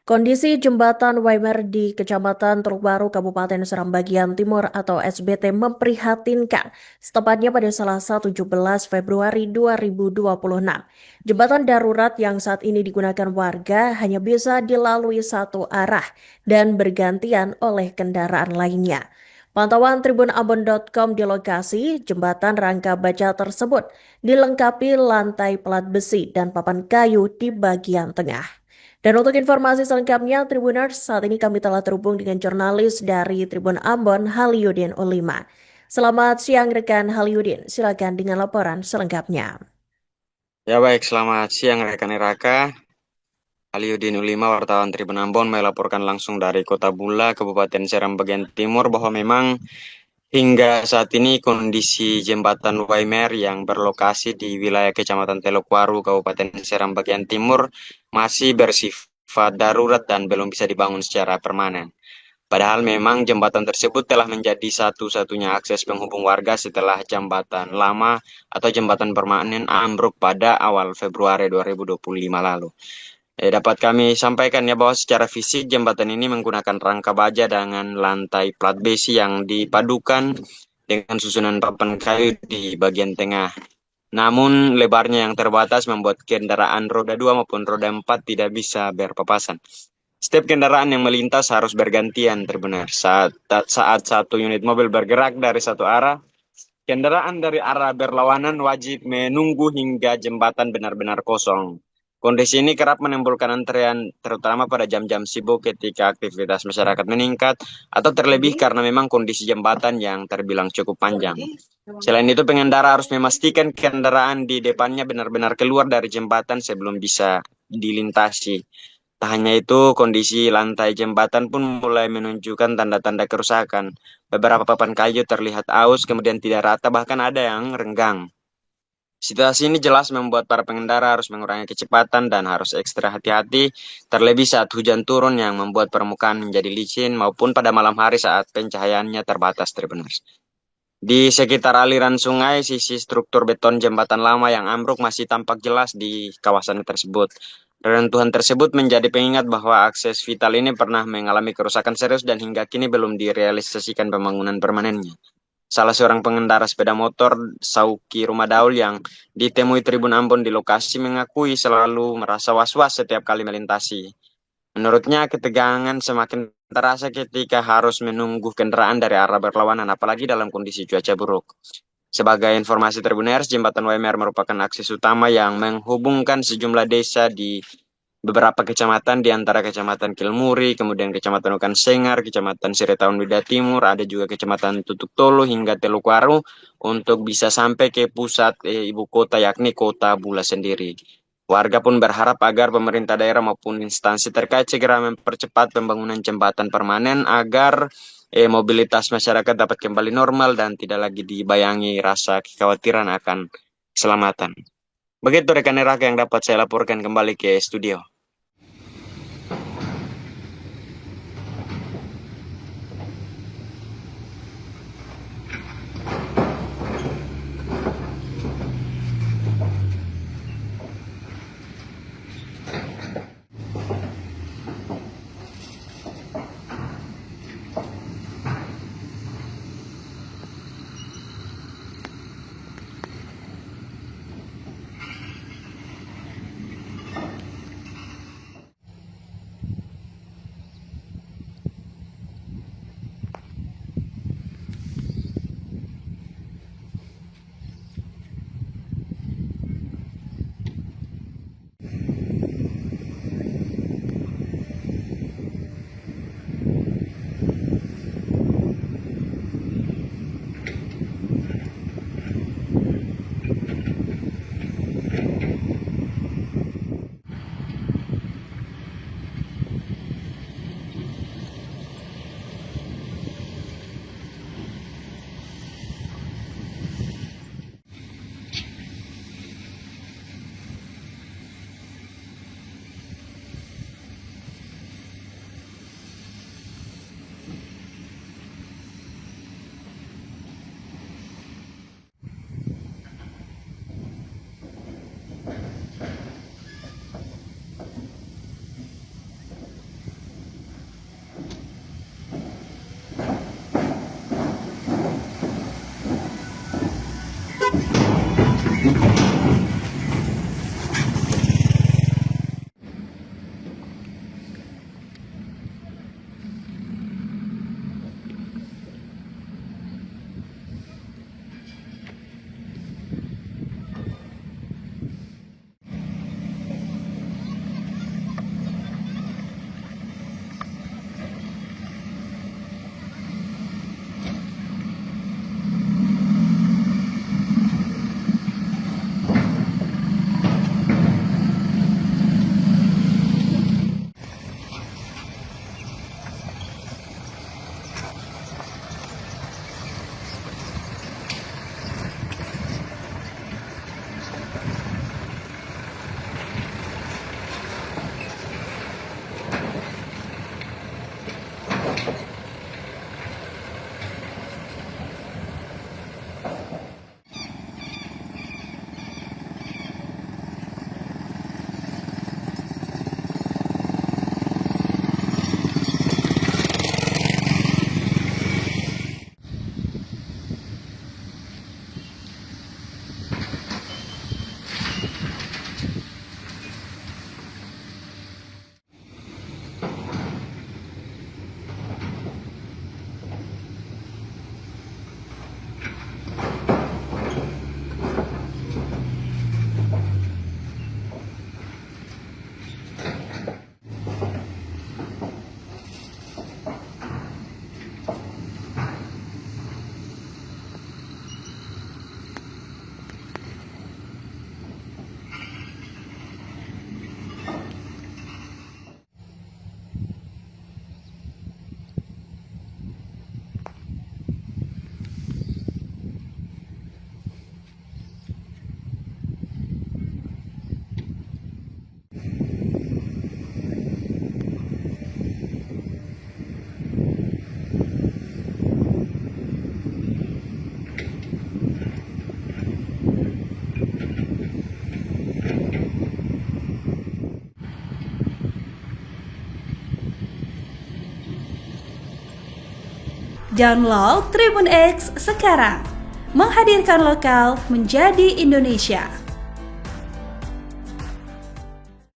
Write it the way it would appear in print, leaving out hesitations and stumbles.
Kondisi jembatan Weimer di Kecamatan Teluk Baru, Kabupaten Seram bagian Timur atau SBT memprihatinkan, setepatnya pada Selasa 17 Februari 2026. Jembatan darurat yang saat ini digunakan warga hanya bisa dilalui satu arah dan bergantian oleh kendaraan lainnya. Pantauan tribunambon.com di lokasi jembatan rangka baja tersebut dilengkapi lantai pelat besi dan papan kayu di bagian tengah. Dan untuk informasi selengkapnya, Tribuners, saat ini kami telah terhubung dengan jurnalis dari Tribun Ambon, Haliudin Ulima. Selamat siang rekan Haliudin, silakan dengan laporan selengkapnya. Ya baik, selamat siang rekan Iraka. Aliudin Ulima, wartawan Tribun Ambon melaporkan langsung dari Kota Bula, Kabupaten Seram bagian Timur bahwa memang hingga saat ini kondisi jembatan Waimer yang berlokasi di wilayah Kecamatan Telokwaru, Kabupaten Seram bagian Timur masih bersifat darurat dan belum bisa dibangun secara permanen. Padahal memang jembatan tersebut telah menjadi satu-satunya akses penghubung warga setelah jembatan lama atau jembatan permanen ambruk pada awal Februari 2025 lalu. Dapat kami sampaikan ya bahwa secara fisik jembatan ini menggunakan rangka baja dengan lantai plat besi yang dipadukan dengan susunan papan kayu di bagian tengah. Namun lebarnya yang terbatas membuat kendaraan roda 2 maupun roda 4 tidak bisa berpapasan. Setiap kendaraan yang melintas harus bergantian terbenar. Saat satu unit mobil bergerak dari satu arah, kendaraan dari arah berlawanan wajib menunggu hingga jembatan benar-benar kosong. Kondisi ini kerap menimbulkan antrean terutama pada jam-jam sibuk ketika aktivitas masyarakat meningkat atau terlebih karena memang kondisi jembatan yang terbilang cukup panjang. Selain itu, pengendara harus memastikan kendaraan di depannya benar-benar keluar dari jembatan sebelum bisa dilintasi. Tak hanya itu, kondisi lantai jembatan pun mulai menunjukkan tanda-tanda kerusakan. Beberapa papan kayu terlihat aus, kemudian tidak rata, bahkan ada yang renggang. Situasi ini jelas membuat para pengendara harus mengurangi kecepatan dan harus ekstra hati-hati, terlebih saat hujan turun yang membuat permukaan menjadi licin maupun pada malam hari saat pencahayaannya terbatas terbenar. Di sekitar aliran sungai, sisi struktur beton jembatan lama yang ambruk masih tampak jelas di kawasan tersebut. Reruntuhan tersebut menjadi pengingat bahwa akses vital ini pernah mengalami kerusakan serius dan hingga kini belum direalisasikan pembangunan permanennya. Salah seorang pengendara sepeda motor, Sauki Rumadaul, yang ditemui Tribun Ambon di lokasi mengakui selalu merasa was-was setiap kali melintasi. Menurutnya, ketegangan semakin terasa ketika harus menunggu kendaraan dari arah berlawanan, apalagi dalam kondisi cuaca buruk. Sebagai informasi Tribuners, Jembatan WMR merupakan akses utama yang menghubungkan sejumlah desa di beberapa kecamatan di antara Kecamatan Kilmuri, kemudian Kecamatan Ukan Sengar, Kecamatan Siretaun Wida Timur, ada juga Kecamatan Tutuk Tolo hingga Telukwaru untuk bisa sampai ke pusat ibu kota yakni Kota Bula sendiri. Warga pun berharap agar pemerintah daerah maupun instansi terkait segera mempercepat pembangunan jembatan permanen agar mobilitas masyarakat dapat kembali normal dan tidak lagi dibayangi rasa kekhawatiran akan keselamatan. Begitu rekan-rekan yang dapat saya laporkan kembali ke studio. Download Tribun X sekarang. Menghadirkan lokal menjadi Indonesia.